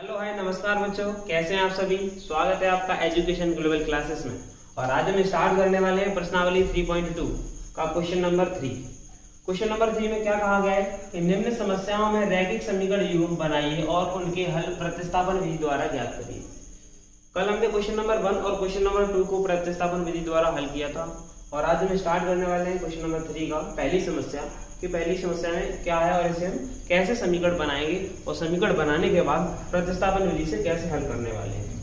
Hello hi नमस्कार बच्चों, कैसे हैं आप सभी। स्वागत है आपका एजुकेशन ग्लोबल क्लासेस में। और आज हम स्टार्ट करने वाले हैं प्रश्नावली 3.2 का क्वेश्चन नंबर 3। क्वेश्चन नंबर 3 में क्या कहा गया है कि निम्न समस्याओं में रैखिक समीकरण युग्म बनाइए और उनके हल प्रतिस्थापन विधि द्वारा ज्ञात करिए। कल हमने क्वेश्चन नंबर 1 और क्वेश्चन नंबर 2 को प्रतिस्थापन विधि द्वारा हल किया था और आज हम स्टार्ट करने वाले हैं क्वेश्चन नंबर 3 का पहली समस्या कि पहली समस्या में क्या है और इसे हम कैसे समीकरण बनाएंगे और समीकरण बनाने के बाद प्रतिस्थापन विधि से कैसे हल करने वाले हैं।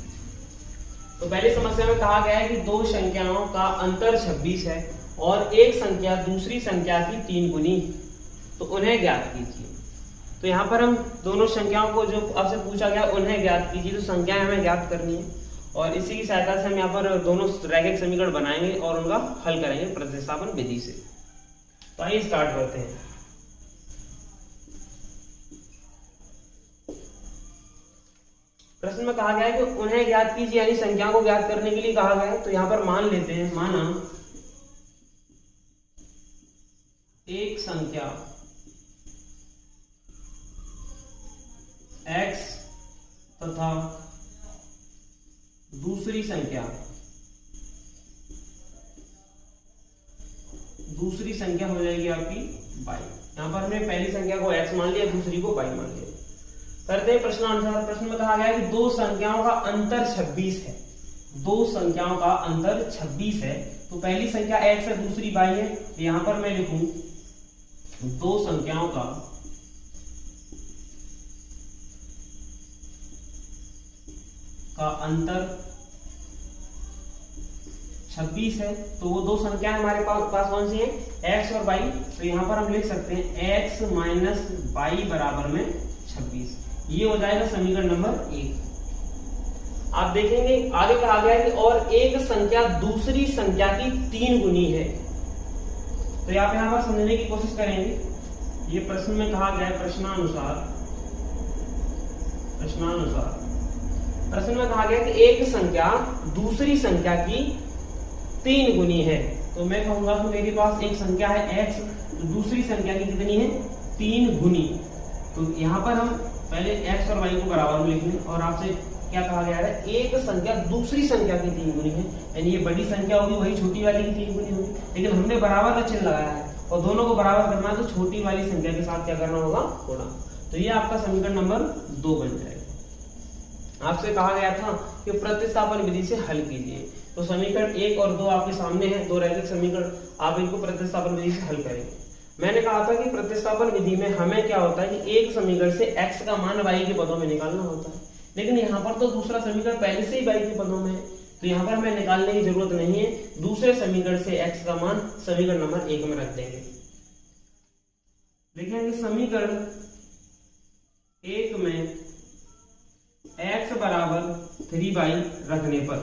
तो पहली समस्या में कहा गया है कि दो संख्याओं का अंतर 26 है और एक संख्या दूसरी संख्या की 3 गुनी, तो उन्हें ज्ञात कीजिए। तो यहाँ पर हम दोनों संख्याओं को जो आपसे पूछा गया उन्हें ज्ञात कीजिए, तो संख्याएं हमें ज्ञात करनी है और इसी की सहायता से हम यहाँ पर दोनों रैखिक समीकरण बनाएंगे और उनका हल करेंगे प्रतिस्थापन विधि से। तो आइए स्टार्ट करते हैं। प्रश्न में कहा गया है कि उन्हें ज्ञात कीजिए, यानी संख्या को ज्ञात करने के लिए कहा गया है। तो यहां पर मान लेते हैं, माना एक संख्या x तथा दूसरी संख्या हो जाएगी आपकी y। यहां पर हमने पहली संख्या को x मान लिया, दूसरी को y मान लिया। करते हैं प्रश्नानुसार। प्रश्न में कहा गया है कि दो संख्याओं का अंतर 26 है। दो संख्याओं का अंतर 26 है, तो पहली संख्या x है, दूसरी y है। तो यहां पर मैं लिखूं दो संख्याओं का अंतर 26 है। तो वो दो संख्या हमारे पास कौन सी है, x और y। तो यहां पर हम लिख सकते हैं x माइनस y बराबर में 26। ये हो जाएगा समीकरण नंबर 1। आप देखेंगे आगे कहा गया है कि और एक संख्या दूसरी संख्या की 3 गुनी है। तो आप यहां पर समझने की कोशिश करेंगे। ये प्रश्न में कहा गया है प्रश्नानुसार प्रश्न में कहा गया कि एक संख्या दूसरी संख्या की 3 गुनी है। तो मैं कहूंगा कि मेरे पास एक संख्या है x, तो दूसरी संख्या की कितनी है, 3 गुनी। तो यहाँ पर हम पहले x और y को बराबर में लिख लें और आपसे क्या कहा गया है, एक संख्या दूसरी संख्या की 3 गुनी है, यानी ये बड़ी संख्या होगी वही छोटी वाली की 3 गुनी होगी। लेकिन हमने बराबर का चिन्ह लगाया है और दोनों को बराबर करना है, तो छोटी वाली संख्या के साथ क्या करना होगा, गुणा। तो ये आपका समीकरण नंबर 2 बन जाएगा। आपसे कहा गया था कि प्रतिस्थापन विधि से हल कीजिए। तो समीकरण 1 और 2 आपके सामने हैं, दो रैखिक समीकरण, आप इनको प्रतिस्थापन विधि से हल करेंगे। मैंने कहा था कि प्रतिस्थापन विधि में हमें क्या होता है कि एक समीकरण से x का मान y के पदों में निकालना होता है, लेकिन यहाँ पर तो दूसरा समीकरण पहले से ही y के पदों में है, तो यहाँ पर हमें निकालने की जरूरत नहीं है। दूसरे समीकरण से x का मान समीकरण नंबर 1 में रख देंगे। देखेंगे समीकरण 1 में x बराबर 3y रखने पर,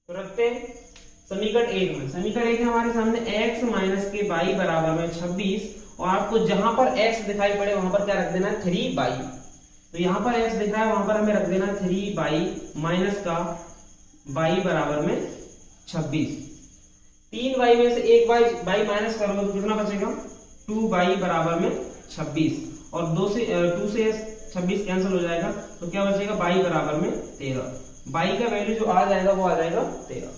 तो रखते हैं समीकरण 1 में। समीकरण 1 हमारे सामने x माइनस के y बराबर में 26, और आपको जहां पर x दिखाई पड़े वहां पर क्या रख देना है, 3y। तो यहां पर x दिख रहा है, वहां पर हमें रख देना 3y माइनस का y बराबर में 26। 3y में से एक y माइनस करोगे तो कितना बचेगा, 2y बराबर में 26, और 2 से 26 कैंसिल हो जाएगा, तो क्या बचेगा, y बराबर में 13। y का वैल्यू जो आ जाएगा वो आ जाएगा 13।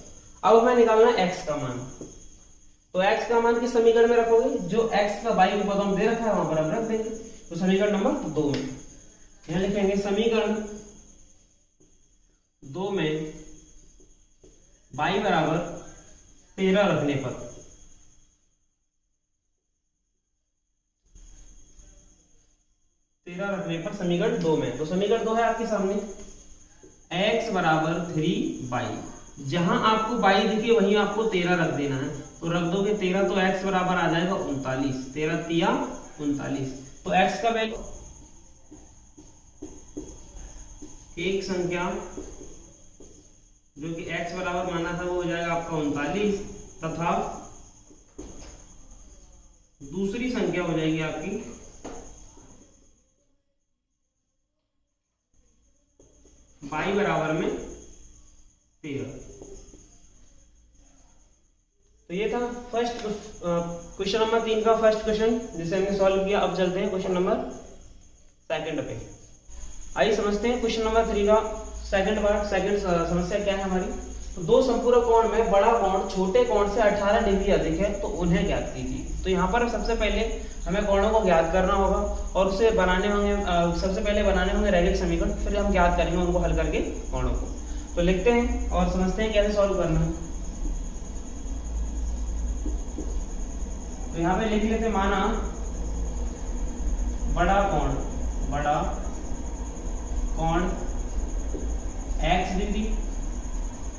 अब हमें निकालना है x का मान। तो x का मान किस समीकरण में रखोगे, जो x का y के पदों में दे रखा है वहां पर हम रख देंगे। तो समीकरण नंबर 2 में यहां लिखेंगे समीकरण 2 में y बराबर 13 रखने पर, समीकरण 2 में, तो समीकरण 2 है आपके सामने x बराबर 3y। जहां आपको y दिखे वहीं आपको 13 रख देना है, तो रख दोगे 13 तो x बराबर आ जाएगा 39। 13 तिया 39। तो x का वैल्यू, एक संख्या जो कि x बराबर माना था वो हो जाएगा आपका 39, तथा दूसरी संख्या हो जाएगी आपकी y बराबर में 13। तो ये था फर्स्ट क्वेश्चन नंबर 3 का फर्स्ट क्वेश्चन जिसे हमने सॉल्व किया। अब चलते हैं क्वेश्चन नंबर सेकंड पे। आइए समझते हैं क्वेश्चन नंबर 3 का सेकंड पार्ट। सेकंड समस्या क्या है हमारी। तो दो संपूरक कोण में बड़ा कोण छोटे कोण से 18 डिग्री अधिक है तो उन्हें ज्ञात कीजिए। तो यहाँ पर सबसे पहले हमें कोणों को ज्ञात करना होगा और उसे बनाने होंगे, सबसे पहले बनाने होंगे रैखिक समीकरण, फिर हम ज्ञात करेंगे उनको हल करके कोणों को। तो लिखते हैं और समझते हैं कैसे सॉल्व करना है। तो यहाँ पे लिख लेते, माना बड़ा कोण x डिग्री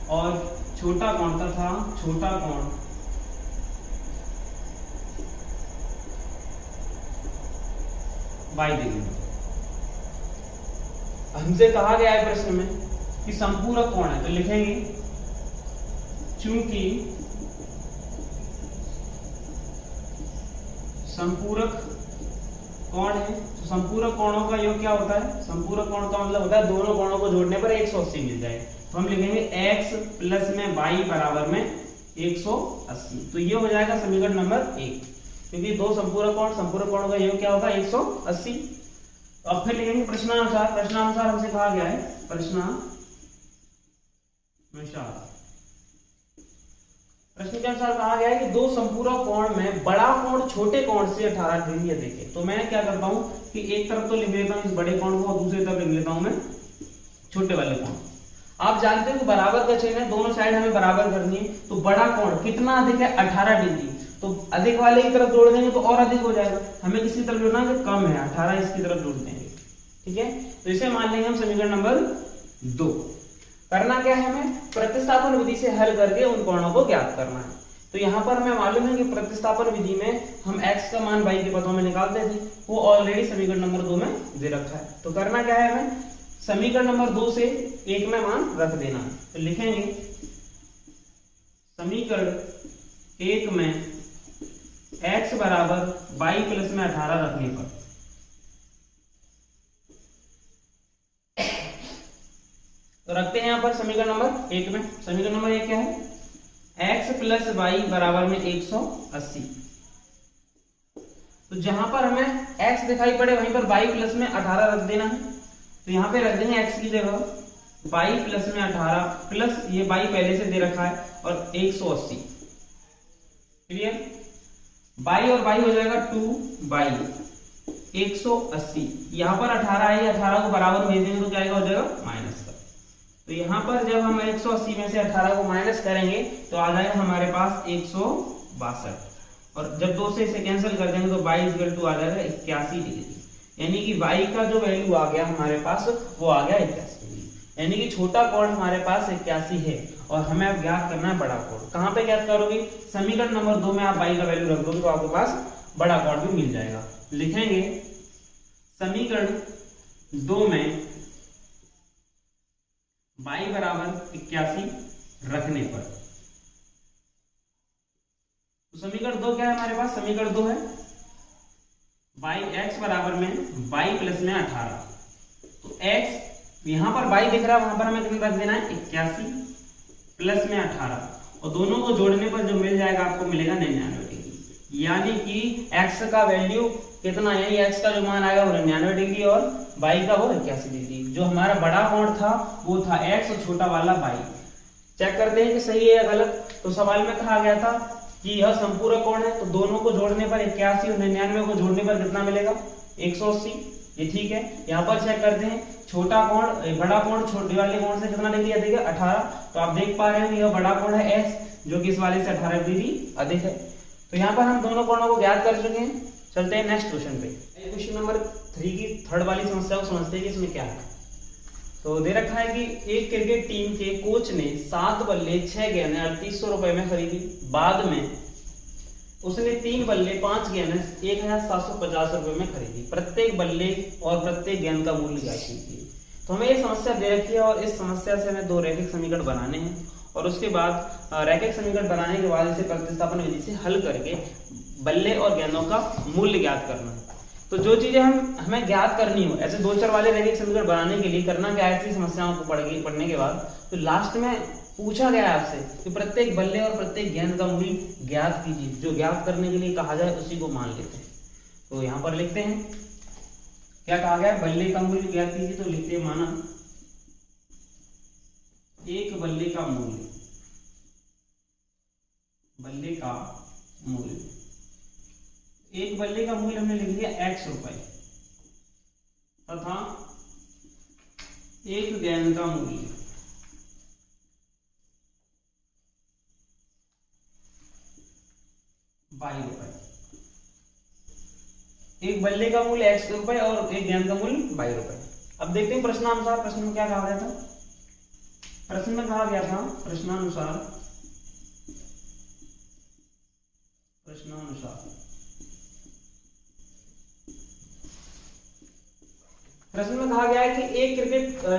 और छोटा कोण तथा छोटा कोण y डिग्री। हमसे कहा गया है प्रश्न में कि संपूरक कोण है, तो लिखेंगे चूंकि संपूरक कोण है तो संपूरक कोणों का योग क्या होता है। संपूरक कोण का मतलब होता है दोनों कोणों को जोड़ने पर 180 मिल जाए। तो हम लिखेंगे x प्लस में y बराबर में 180। तो ये हो जाएगा समीकरण नंबर 1, क्योंकि दो संपूरक कोणों का योग क्या होगा 180। तो अब फिर लिखेंगे प्रश्नानुसार हमसे कहा गया है प्रश्न के अनुसार कहा गया है कि दो संपूरक कोण में बड़ा कोण छोटे कोण से 18 डिग्री अधिक है। तो मैं क्या करता हूं कि एक तरफ तो लिख लेता हूं इस बड़े कोण को और दूसरी तरफ लिख लेता हूं मैं छोटे वाले कोण। आप जानते हो कि बराबर का चिन्ह है, दोनों साइड हमें बराबर करनी है। तो बड़ा कोण कितना अधिक है 18 डिग्री, तो अधिक वाले की तरफ जोड़ देंगे तो और अधिक हो जाएगा। हमें किसकी तरफ जोड़ना है, कम है 18, इसकी तरफ जोड़ देंगे। ठीक है, तो इसे मान लेंगे हम समीकरण नंबर 2। करना क्या है, हमें प्रतिस्थापन विधि से हल करके उन कोणों को ज्ञात करना है। तो यहाँ पर हमें मालूम है कि प्रतिस्थापन विधि में हम x का मान y के पदों में निकालते थे, वो ऑलरेडी समीकरण नंबर 2 में दे रखा है। तो करना क्या है, हमें समीकरण नंबर 2 से 1 में मान रख देना है। तो लिखेंगे समीकरण 1 में x बराबर y प्लस में 18 रखने पर तो रखते हैं यहाँ पर समीकरण नंबर 1 में। समीकरण नंबर 1 क्या है, x प्लस वाई बराबर में 180। तो जहां पर हमें x दिखाई पड़े वहीं पर y प्लस में 18 रख देना है। तो यहाँ पे रख देंगे x की जगह y प्लस में 18 प्लस ये y पहले से दे रखा है और 180। क्लियर, y और y हो जाएगा 2y 180। यहाँ पर 18 है, 18 को बराबर भेज देंगे तो क्या आएगा, हो जाएगा माइनस का। तो यहाँ पर जब हम 180 में से 18 को माइनस करेंगे तो आ जाएगा हमारे पास 162, और जब 2 से इसे कैंसिल कर देंगे तो y इक्वल टू आ जाएगा 81 डिग्री। यानी कि y का जो वैल्यू आ गया हमारे पास वो आ गया 81 डिग्री। यानी कि छोटा कोण हमारे पास 81 है और हमें अब ज्ञात करना है बड़ा कोण। कहाँ पे ज्ञात करोगे, समीकरण नंबर 2 में आप y का वैल्यू रख दोगे तो आपके पास बड़ा कोण भी मिल जाएगा। लिखेंगे समीकरण 2 में y बराबर 81 रखने पर। तो समीकरण 2 क्या है हमारे पास, समीकरण 2 है x बराबर में y प्लस में 18। तो x यहां पर y दिख रहा है, वहां पर हमें कितना रख देना है 81 प्लस में 18, और दोनों को जोड़ने पर जो मिल जाएगा आपको मिलेगा 99 डिग्री। यानी कि x का वैल्यू कितना, यानी x का जो मान आएगा वो 99 डिग्री और y का वो 81 डिग्री। जो हमारा बड़ा कोण था वो था x और छोटा वाला y। चेक करते हैं कि सही है या गलत। तो सवाल में कहा गया था कि यह संपूरक कोण है, तो दोनों को जोड़ने पर 81 और 99 को जोड़ने पर कितना मिलेगा 180। ये ठीक है। यहाँ पर चेक करते हैं छोटा कोण बड़ा कोण छोटे वाले कोण से कितना डिग्री अधिक है 18। तो आप देख पा रहे हैं कि यह बड़ा कोण है x जो कि इस वाले से 18 डिग्री अधिक है। तो यहाँ पर हम दोनों कोणों को ज्ञात कर चुके हैं। चलते हैं नेक्स्ट क्वेश्चन पे। क्वेश्चन नंबर 3 की थर्ड वाली समस्या को समझते हैं कि इसमें क्या है। तो दे रखा है कि एक क्रिकेट टीम के कोच ने 7 बल्ले 6 गेंदें 3800 रुपए में खरीदी। बाद में उसने 3 बल्ले 5 गेंदें 1750 रुपए में खरीदी। प्रत्येक बल्ले और प्रत्येक गेंद का मूल्य ज्ञात कीजिए। तो हमें ये समस्या दे रखी है और इस समस्या से हमें 2 रैखिक समीकरण बनाने हैं और उसके बाद रैखिक समीकरण बनाने के बाद इसे प्रतिस्थापन विधि से हल करके बल्ले और गेंदों का मूल्य ज्ञात करना है। तो जो चीजें हमें ज्ञात करनी हो, ऐसे 2-4 वाले रैखिक समीकरण बनाने के लिए करना क्या है, ऐसी समस्याओं को पढ़ने के बाद तो लास्ट में पूछा गया आपसे कि प्रत्येक बल्ले और प्रत्येक गेंद का मूल्य ज्ञात कीजिए। जो ज्ञात करने के लिए कहा जाए उसी को मान लेते हैं। तो यहाँ पर लिखते हैं क्या कहा गया, बल्ले का मूल्य ज्ञात कीजिए। तो लिखते हैं माना एक बल्ले का मूल्य, बल्ले का मूल्य, एक बल्ले का मूल्य हमने लिख लिया x रुपए तथा एक गेंद का मूल्य ₹22। एक बल्ले का मूल्य x रुपए और एक गेंद का मूल्य ₹22। अब देखते हैं प्रश्नानुसार, प्रश्न में क्या कहा गया था। प्रश्न में कहा गया था प्रश्नानुसार प्रश्न में कहा गया है कि एक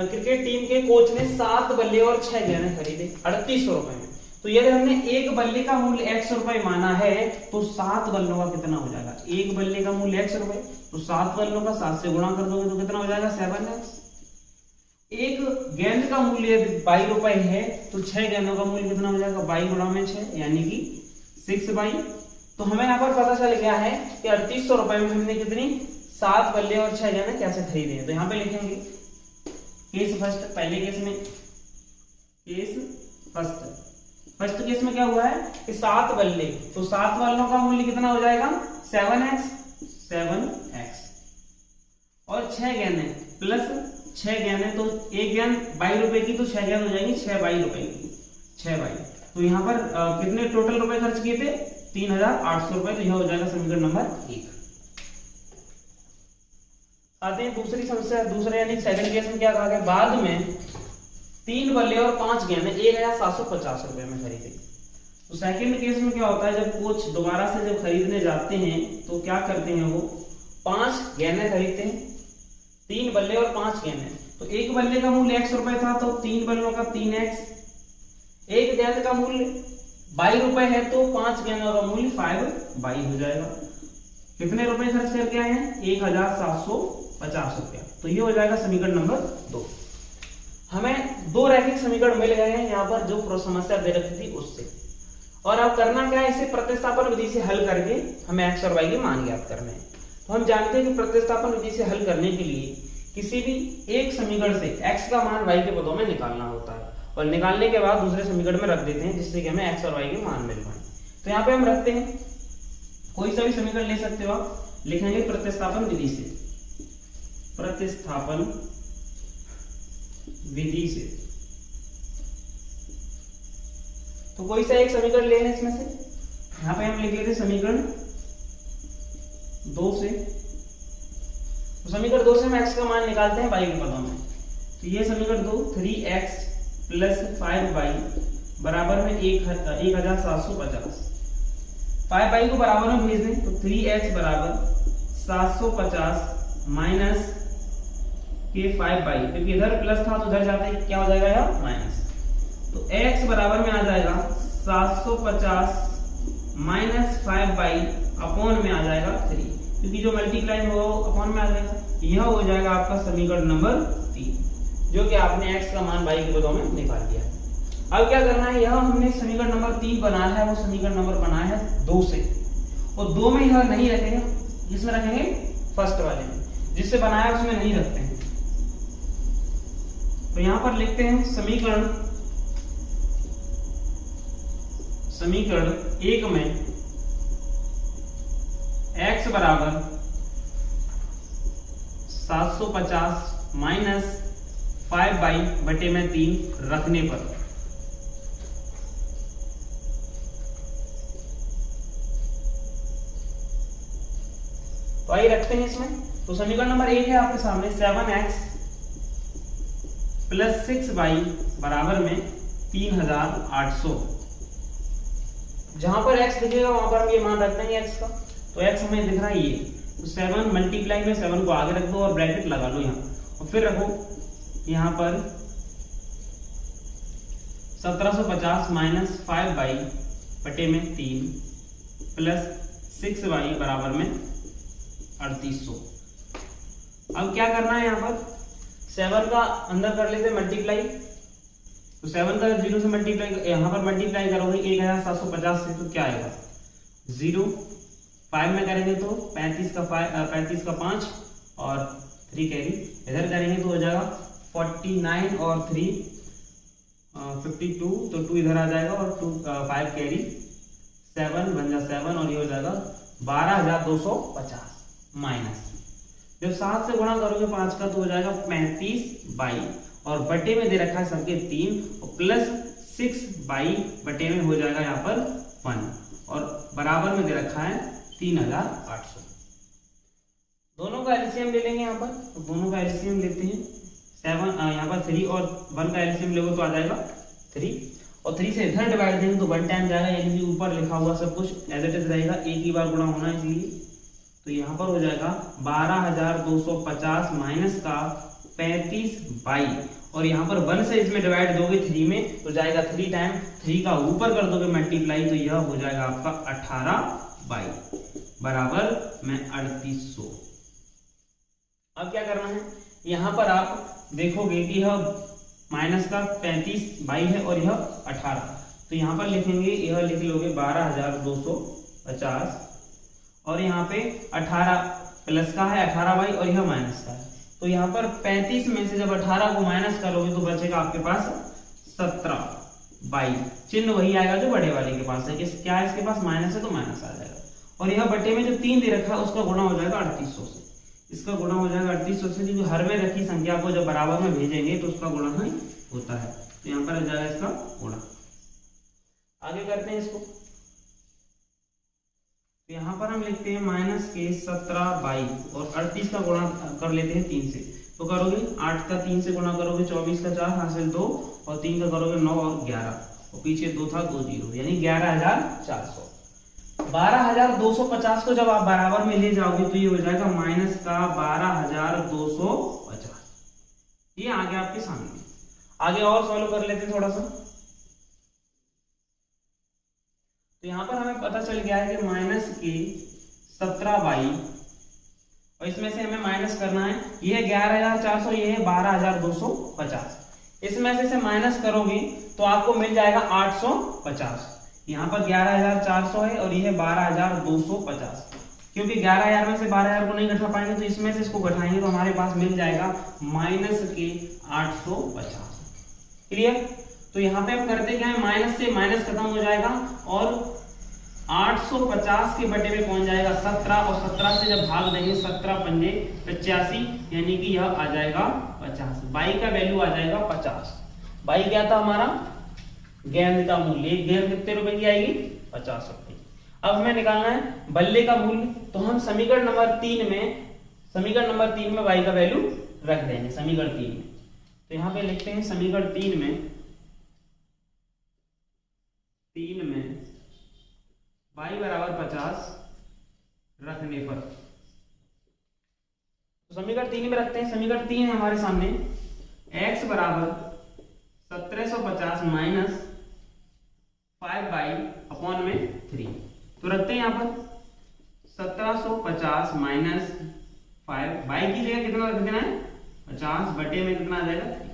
क्रिकेट टीम के कोच ने 7 बल्ले और 6 गेंदें खरीदे 3800 रुपए में। तो यदि हमने एक बल्ले का मूल्य x रुपए माना है तो 7 बल्लों का कितना हो जाएगा, एक बल्ले का मूल्य x रुपए, तो 7 बल्लों का 7 से गुणा कर दोगे तो कितना हो जाएगा 7x। एक गेंद का मूल्य 22 रुपए है तो 6 गेंदों का मूल्य कितना हो जाएगा 22 गुणा में 6 यानी कि 6 तो हमें यहाँ पर पता चल गया है कि 3800 रुपए में हमने कितनी 7 बल्ले और 6 गेंदें कैसे खरीदे हैं। तो यहाँ पे लिखेंगे केस फर्स्ट, पहले केस में केस फर्स्ट केस में क्या हुआ है कि 7 बल्ले, तो 7 बल्लों का मूल्य कितना हो जाएगा 7x और 6 गेंदें प्लस 6 गेंदें, तो एक गेंद 22 रुपए की तो 6 गेंद हो जाएगी 6 22 रुपए की 6 22। तो यहाँ पर कितने टोटल रुपए खर्च किए थे 3800 रुपए। तो यह हो जाएगा समीकरण नंबर 1। आते हैं दूसरी समस्या, दूसरे यानी सेकंड केस में क्या कहा गया, बाद में 3 बल्ले और 5 गेंदें 1750 रुपए में खरीदे। तो सेकंड केस में क्या होता है, जब कोच दोबारा से जब खरीदने जाते हैं तो क्या करते हैं, वो 5 गेंदें खरीदते हैं, 3 बल्ले और 5 गेंदें। तो एक बल्ले का मूल्य x रुपए था तो 3 बल्लों का 3x, एक गेंद का मूल्य 22 रुपए है तो 5 गेंदों का मूल्य 5 हो जाएगा। कितने रुपए खर्च करके आए हैं 1750 रुपया। तो ये हो जाएगा समीकरण नंबर 2। हमें 2 रैखिक समीकरण मिल गए हैं यहाँ पर जो समस्या दे रखी थी उससे। और अब करना क्या है, इसे प्रतिस्थापन विधि से हल करके हमें x और y के मान ज्ञात करने हैं। तो हम जानते हैं कि प्रतिस्थापन विधि से हल करने के लिए किसी भी एक समीकरण से x का मान y के पदों में निकालना होता है और निकालने के बाद दूसरे समीकरण में रख देते हैं जिससे कि हमें x और y के मान मिल पाए। तो यहाँ पे हम रखते हैं, कोई सा भी समीकरण ले सकते हो आप, लिखेंगे प्रतिस्थापन विधि से, प्रतिस्थापन विधि से। तो कोई सा एक समीकरण ले लें इसमें से, यहाँ पे हम लिख लेते समीकरण 2 से। तो समीकरण 2 से हम x का मान निकालते हैं y के पदों में। तो ये समीकरण 2 3x प्लस 5y बराबर में 1750। 5y को बराबर में भेज दें तो 3x बराबर 750 माइनस के 5y, क्योंकि इधर प्लस था तो इधर जाते क्या हो जाएगा यह माइनस। तो x बराबर में आ जाएगा 750 माइनस 5y अपॉन में आ जाएगा 3, क्योंकि जो मल्टीप्लाई में वो अपॉन में आ जाएगा। यह हो जाएगा आपका समीकरण नंबर 3, जो कि आपने x का मान y के पदों में निकाल दिया। अब क्या करना है, यह हमने समीकरण नंबर 3 बनाया है, वो समीकरण नंबर बनाया है 2 से, और 2 में यह नहीं रखेंगे, जिसमें रखेंगे फर्स्ट वाले में, जिससे बनाया उसमें नहीं रखते हैं। तो यहां पर लिखते हैं समीकरण 1 में x बराबर 750 माइनस 5y बटे में 3 रखने पर तो आइए रखते हैं इसमें। तो समीकरण नंबर 1 है आपके सामने 7x प्लस 6y बराबर में 3800। जहां पर x दिखेगा वहां पर हम ये मान रख देंगे x का। तो x हमें दिख रहा है ये, तो 7 मल्टीप्लाई में 7 को आगे रख दो और ब्रैकेट लगा लो यहाँ, और फिर रखो यहाँ पर 1750 माइनस 5y बटे में 3 प्लस 6y बराबर में 3800। अब क्या करना है, यहाँ पर 7 का अंदर कर लेते मल्टीप्लाई। तो 7 का 0 से मल्टीप्लाई, यहाँ पर मल्टीप्लाई करोगे 1750 से तो क्या आएगा 0, 5 में करेंगे तो 35 का 5 और 3 कैरी इधर करेंगे तो हो जाएगा 49 और 3 52, तो 2 इधर आ जाएगा और 5 कैरी 7 बन जा 7 और ये हो जाएगा 12,250 माइनस, जब 7 से गुणा करोगे 5 का तो हो जाएगा 35/, और बटे में दे रखा है संकेत 3 और प्लस 6/, बटे में हो जाएगा यहाँ पर 1 और बराबर में दे रखा है 3,800। दोनों का एलसीएम ले लेंगे यहाँ पर, तो दोनों का एलसीएम लेते हैं 7, यहाँ पर 3 और 1 का एलसीएम लोगे तो आ जाएगा 3 और 3 से इधर डिवाइड देंगे तो 1 टाइम जाएगा, यानी कि ऊपर लिखा हुआ सब कुछ एज इट इज रहेगा, एक ही बार गुणा होना इसलिए, तो यहाँ पर हो जाएगा 12,250 माइनस का 35/, और यहाँ पर 1 से इसमें डिवाइड दोगे 3 में तो जाएगा 3 टाइम, 3 का ऊपर कर दोगे मल्टीप्लाई तो यह हो जाएगा आपका 18/, बराबर में 3800। अब क्या करना है, यहाँ पर आप देखोगे कि यह माइनस का 35/, है और यह 18, तो यहाँ पर लिखेंगे, यह लिख लोगे 12,250 और यहाँ पे 18 प्लस का है 18/, और यह माइनस का है, तो यहाँ पर 35 में से जब 18 को माइनस करोगे तो बचेगा आपके पास 17/, चिन्ह वही आएगा जो बड़े वाले के पास है, क्या है इसके पास माइनस है तो माइनस आ जाएगा, और यह बटे में जो 3 दे रखा है उसका गुणा हो जाएगा 3800 से, इसका गुणा हो जाएगा 3800 से, क्योंकि हर में रखी संख्या को जब बराबर में भेजेंगे तो उसका गुणा ही होता है, तो यहाँ पर आ जाएगा इसका गुणा। आगे करते हैं इसको, तो यहाँ पर हम लिखते हैं माइनस के 17/, और 38 का गुणा कर लेते हैं 3 से, तो करोगे 8 का 3 से गुणा करोगे 24 का 4 हासिल 2, और 3 का करोगे 9 और 11, और पीछे 2 था 2 0, यानी 11,400। 12,250 को जब आप बराबर में ले जाओगे तो ये हो जाएगा माइनस का 12,250, ये आगे आपके सामने। आगे और सॉल्व कर लेते हैं थोड़ा सा, तो यहाँ पर हमें पता चल गया है कि माइनस के 17/, और इसमें से हमें माइनस करना है, ये है 11,400, ये है 12,250, इसमें से माइनस करोगे तो आपको मिल जाएगा 850, यहाँ पर 11,400 है और ये है 12,250, क्योंकि 11,000 में से 12,000 को नहीं घटा पाएंगे तो इसमें से इसको घटाएंगे तो हमारे पास मिल जाएगा माइनस के 850। क्लियर? तो यहाँ पे हम करते क्या है, माइनस से माइनस खत्म हो जाएगा और 850 के बटे में पहुंच जाएगा 17, और 17 से जब भाग देंगे 17 पंजे 85, यानी कि यह आ जाएगा 50, बाई का वैल्यू आ जाएगा 50। बाई क्या था हमारा, गेंद का मूल्य, एक गेंद कितने रुपए की आएगी, 50 रुपए। अब हमें निकालना है बल्ले का मूल्य, तो हम समीकरण नंबर 3 में y का वैल्यू रख देंगे समीकरण 3 में, तो यहाँ पे लिखते हैं समीकरण 3 में y बराबर 50 रखने पर, तो समीकरण 3 में रखते हैं, समीकरण 3 है हमारे सामने, x बराबर 1750 माइनस 5/3, तो रखते हैं यहाँ पर 1750 माइनस 5, बाई की जगह कितना रख देना है 50, बटे में कितना आ जाएगा 3,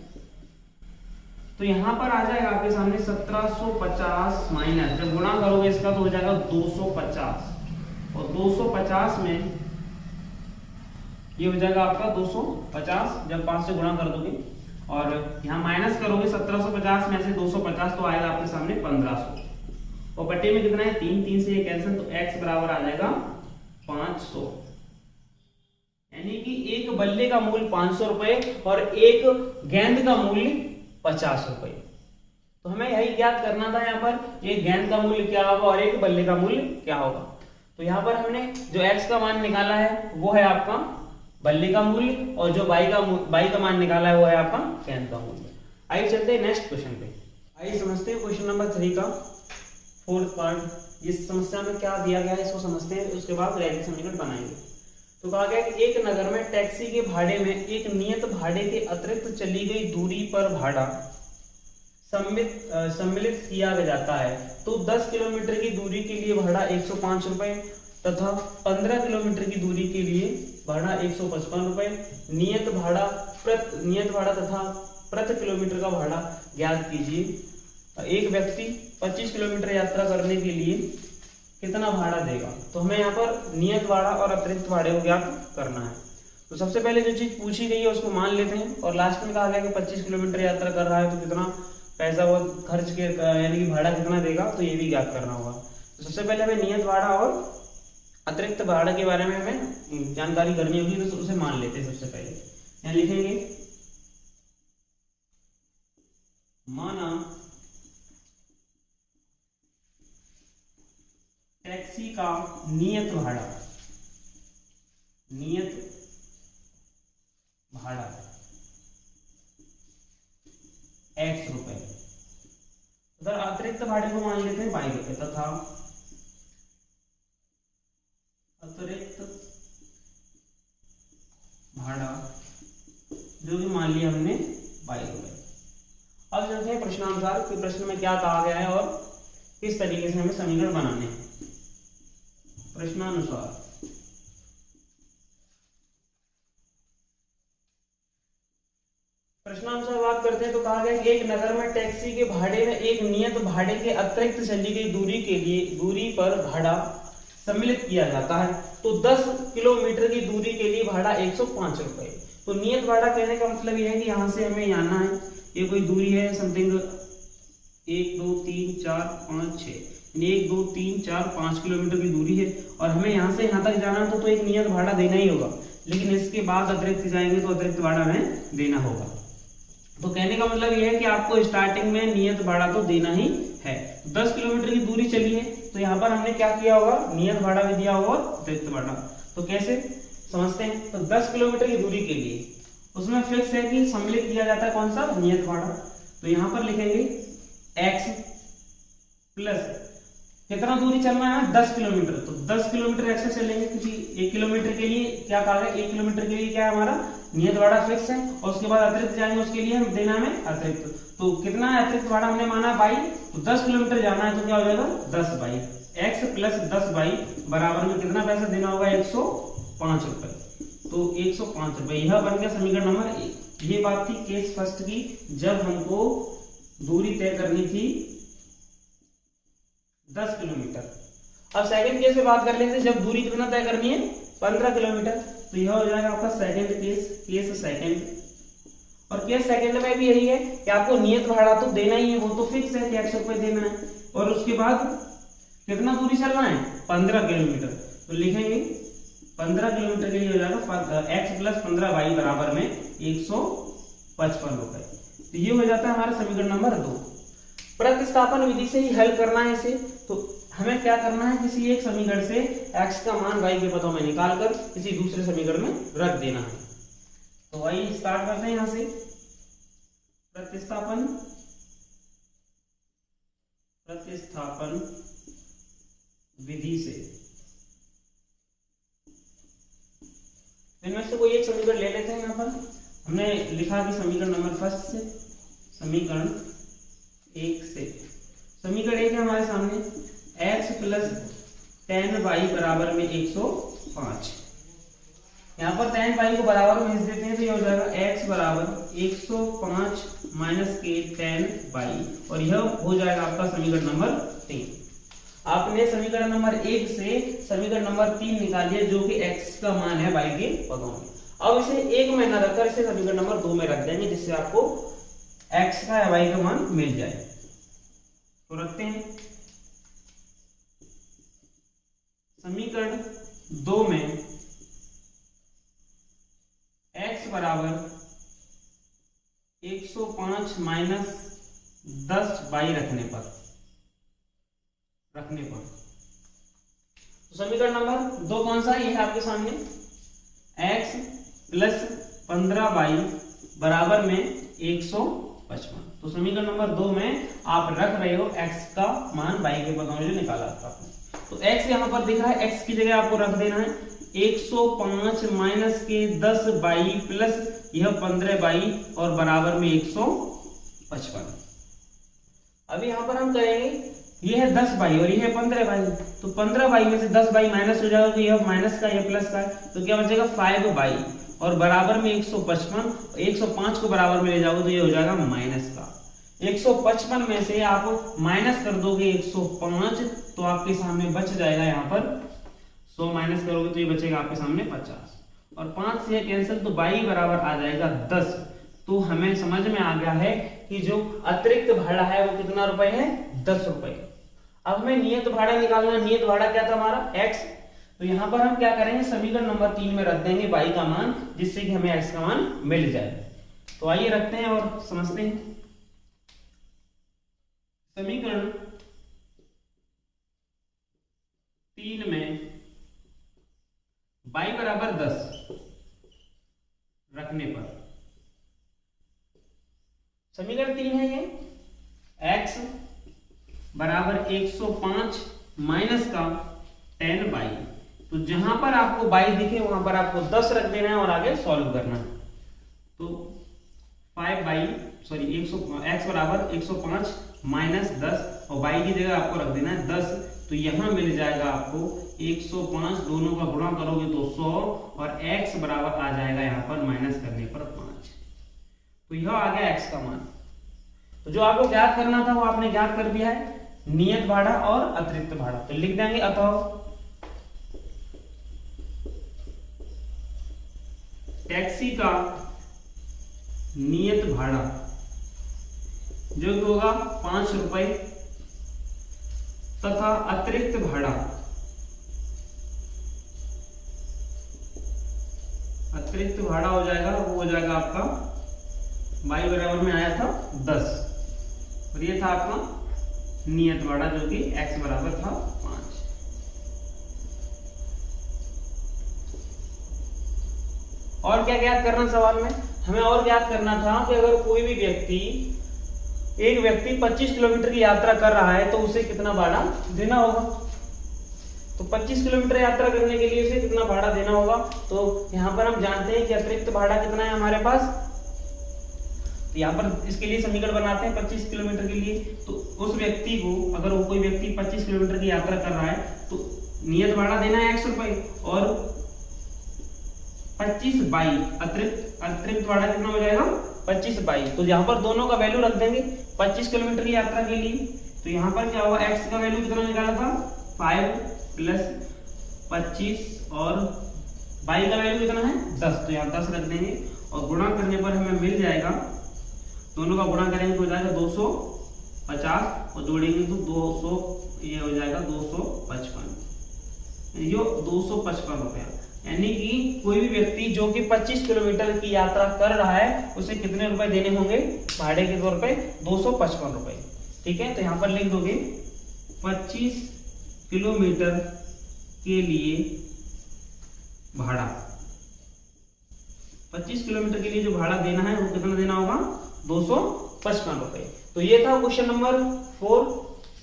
तो यहाँ पर आ जाएगा आपके सामने 1750 माइनस, जब गुणा करोगे इसका तो हो जाएगा 250, और 250 में ये हो जाएगा आपका 250, जब 5 से गुणा कर दोगे, और यहाँ माइनस करोगे 1750 में से 250 तो आएगा आपके सामने 1500, और बटे में कितना है 3 से ये कैंसिल, तो x बराबर आ जाएगा 500, यानी कि एक बल्ले का मूल्य 500 रुपए और एक गेंद का मूल्य 50 रुपए। तो हमें यही ज्ञात करना था यहाँ पर, एक गेंद का मूल्य क्या होगा और एक बल्ले का मूल्य क्या होगा। तो यहाँ पर हमने जो x का मान निकाला है वो है आपका बल्ले का मूल्य, और जो y का मान निकाला है वो है आपका गेंद का मूल्य। आइए चलते हैं नेक्स्ट क्वेश्चन पे। आइए समझते हैं क्वेश्चन नंबर 3 का 4th पार्ट। इस समस्या में क्या दिया गया है इसको समझते हैं, उसके बाद रैखिक समीकरण बनाएंगे। तो कहा गया कि एक नगर में टैक्सी के भाड़े में एक नियत भाड़े के अतिरिक्त चली गई दूरी पर भाड़ा सम्मिलित किया जाता है, तो 10 किलोमीटर की दूरी के लिए भाड़ा 105 रुपए तथा 15 किलोमीटर की दूरी के लिए भाड़ा 155 रुपए। नियत भाड़ा तथा प्रति किलोमीटर का भाड़ा ज्ञात कीजिए। एक व्यक्ति 25 किलोमीटर यात्रा करने के लिए कितना भाड़ा देगा। तो हमें यहाँ पर नियत भाड़ा और अतिरिक्त भाड़े को ज्ञात करना है। तो तो सबसे पहले जो चीज पूछी गई है उसको मान लेते हैं, और लास्ट में कहा गया कि 25 किलोमीटर यात्रा कर रहा है तो कितना पैसा वो खर्च के यानी कि भाड़ा कितना देगा, तो ये भी ज्ञात करना होगा। तो सबसे पहले हमें नियत भाड़ा और अतिरिक्त भाड़ा के बारे में हमें जानकारी करनी होगी, तो उसे मान लेते हैं। सबसे पहले यहाँ लिखेंगे माना टैक्सी का नियत भाड़ा x रुपए, उधर अतिरिक्त भाड़े को मान लेते हैं y रुपए, तथा अतिरिक्त भाड़ा जो भी मान लिया हमने y रुपए। अब चलते हैं प्रश्नानुसार कि प्रश्न में क्या कहा गया है और किस तरीके से हमें समीकरण बनाने हैं। प्रश्नानुसार बात करते हैं तो कहा गया कि एक नगर में टैक्सी के भाड़े में एक नियत भाड़े के अतिरिक्त चली गई दूरी पर भाड़ा सम्मिलित किया जाता है। तो 10 किलोमीटर की दूरी के लिए भाड़ा 105 रुपए। तो नियत भाड़ा कहने का मतलब यह है कि यहाँ से हमें आना है, ये कोई दूरी है समथिंग 1 2 3 4 5 6, 1 2 3 4 5 किलोमीटर की दूरी है, और हमें यहाँ से यहाँ तक जाना है तो एक नियत भाड़ा देना ही होगा। लेकिन इसके बाद अतिरिक्त जाएंगे तो अतिरिक्त भाड़ा हमें देना होगा। तो कहने का मतलब यह है कि आपको स्टार्टिंग में नियत भाड़ा तो देना ही है। 10 किलोमीटर की दूरी चली है तो यहाँ पर हमने क्या किया होगा, नियत भाड़ा भी दिया होगा, अतिरिक्त भाड़ा। तो कैसे समझते हैं, तो 10 किलोमीटर की दूरी के लिए उसमें फिक्स है कि सम्मिलित किया जाता है कौन सा, नियत भाड़ा। तो यहाँ पर लिखेंगे x प्लस कितना दूरी चलना है, 10 किलोमीटर। तो 10 किलोमीटर एक्स से चलेंगे क्योंकि 1 किलोमीटर के लिए क्या कहा है, 1 किलोमीटर के लिए क्या है हमारा नियत भाड़ा फिक्स है, और उसके बाद अतिरिक्त जाएंगे उसके लिए हम देना हमें अतिरिक्त। तो कितना है अतिरिक्त भाड़ा हमने माना बाई, तो 10 किलोमीटर जाना है तो क्या हो जाएगा 10 बाई, x प्लस 10 बाई बराबर में कितना पैसा देना होगा 105 रुपए। तो 105 रुपए, यह बन गया समीकरण नंबर 1। ये बात थी केस फर्स्ट की, जब हमको दूरी तय करनी थी 10 किलोमीटर। अब सेकंड केस में बात कर लेते हैं, जब दूरी कितना तय करनी है 15 किलोमीटर। तो यह हो जाएगा आपका सेकंड केस सेकंड। और केस सेकंड में भी यही है कि आपको नियत भाड़ा तो देना ही है, वो तो फिक्स है कि 100 रुपए देना है, और उसके बाद कितना दूरी चलना है 15 किलोमीटर। तो लिखेंगे 15 किलोमीटर के लिए हो जाएगा x प्लस 15 वाई बराबर में 155 रुपए। तो ये हो जाता है हमारा समीकरण नंबर 2। प्रतिस्थापन विधि से ही हल करना है इसे। तो हमें क्या करना है, किसी एक समीकरण से x का मान y के पदों में निकालकर किसी दूसरे समीकरण में रख देना है। तो वही स्टार्ट करते हैं यहां से। प्रतिस्थापन विधि से इनमें से कोई एक समीकरण ले लेते हैं। यहाँ पर हमने लिखा कि समीकरण नंबर फर्स्ट से, समीकरण 1 से। समीकरण 1 है हमारे सामने, x प्लस 10y बराबर में 105। यहाँ पर 10y को बराबर में भेज देते हैं तो ये हो जाएगा x बराबर 105 माइनस के 10y, और यह हो जाएगा आपका समीकरण नंबर 3। आपने समीकरण नंबर 1 से समीकरण नंबर 3 निकालिए जो कि x का मान है y के पदों में। अब इसे 1 में न रखकर इसे समीकरण नंबर 2 में रख देंगे, जिससे आपको x का या y का मान मिल जाए। तो रखते हैं समीकरण 2 में x बराबर 105 माइनस 10y रखने पर तो समीकरण नंबर 2 कौन सा है, ये है आपके सामने, x प्लस 15y बराबर में 155। तो समीकरण नंबर 2 में आप रख रहे हो x का मान y के पदों में जो निकाला था आपने। तो x यहाँ पर दिख रहा है, x की जगह आपको रख देना है 105 माइनस के 10y प्लस यह 15y और बराबर में 155। अभी यहाँ पर हम करेंगे, ये है 10y और ये है 15y। तो 15y में से 10y माइनस हो जाएगा, तो यह माइनस का यह प्लस का है, तो क्या बचेगा 5y और बराबर में 155। 105 को बराबर में ले जाओगे तो ये हो जाएगा माइनस का। 155 में से आप माइनस कर दोगे 105 तो आपके सामने बच जाएगा यहाँ पर 100 माइनस करोगे तो ये बचेगा आपके सामने 50। और 5 से कैंसिल, तो y बराबर आ जाएगा 10। तो हमें समझ में आ गया है कि जो अतिरिक्त भाड़ा है वो कितना रुपए है, 10 रुपए। अब हमें नियत भाड़ा निकालना। नियत भाड़ा क्या था हमारा, x। तो यहाँ पर हम क्या करेंगे, समीकरण नंबर 3 में रख देंगे y का मान, जिससे कि हमें x का मान मिल जाए। तो आइए रखते हैं और समझते हैं। समीकरण 3 में y बराबर 10 रखने पर, समीकरण 3 है ये, x बराबर 105 माइनस का 10y। तो जहां पर आपको y दिखे वहां पर आपको 10 रख देना है और आगे सॉल्व करना है। तो 5y x बराबर 105 माइनस 10 और y की जगह आपको रख देना है 10। तो यहां मिल जाएगा आपको 105, दोनों का गुणा करोगे तो 100 और x बराबर आ जाएगा यहाँ पर माइनस करने पर 5। तो यह आ गया x का मान। तो जो आपको ज्ञात करना था वो आपने ज्ञात कर दिया है, नियत भाड़ा और अतिरिक्त भाड़ा। तो लिख देंगे अतः टैक्सी का नियत भाड़ा जो कि होगा 5 रुपए तथा अतिरिक्त भाड़ा हो जाएगा, वो हो जाएगा आपका y बराबर में आया था 10 और ये था आपका नियत भाड़ा जो कि x बराबर था 5। और क्या ज्ञात करना सवाल में, हमें और ज्ञात करना था कि अगर कोई भी एक व्यक्ति 25 किलोमीटर की यात्रा कर रहा है तो उसे कितना भाड़ा देना होगा। तो 25 किलोमीटर यात्रा करने के लिए उसे कितना भाड़ा देना होगा। तो यहाँ पर हम जानते हैं कि अतिरिक्त भाड़ा कितना है हमारे पास। तो यहाँ पर इसके लिए समीकरण बनाते हैं 25 किलोमीटर के लिए। तो उस व्यक्ति को, अगर वो कोई व्यक्ति 25 किलोमीटर की यात्रा कर रहा है तो नियत भाड़ा देना है 100 रुपए और 25 बाई अतिरिक्त भाड़ा कितना हो जाएगा 25 बाई। तो यहाँ पर दोनों का वैल्यू रख देंगे 25 किलोमीटर की यात्रा के लिए। तो यहाँ पर क्या होगा, x का वैल्यू कितना निकाला था 5 प्लस 25 और y का वैल्यू कितना है 10। तो यहाँ 10 रख देंगे और गुणा करने पर हमें मिल जाएगा, दोनों का गुणा करेंगे तो हो जाएगा 250 और जोड़ेंगे तो 200, ये हो जाएगा 255, ये 255 रुपया। यानी कि कोई भी व्यक्ति जो कि 25 किलोमीटर की यात्रा कर रहा है उसे कितने रुपए देने होंगे भाड़े के तौर पे, 255 रुपए। ठीक है, तो यहाँ पर लिख दोगे 25 किलोमीटर के लिए भाड़ा, 25 किलोमीटर के लिए जो भाड़ा देना है वो कितना देना होगा 255 रुपए। तो ये था क्वेश्चन नंबर 4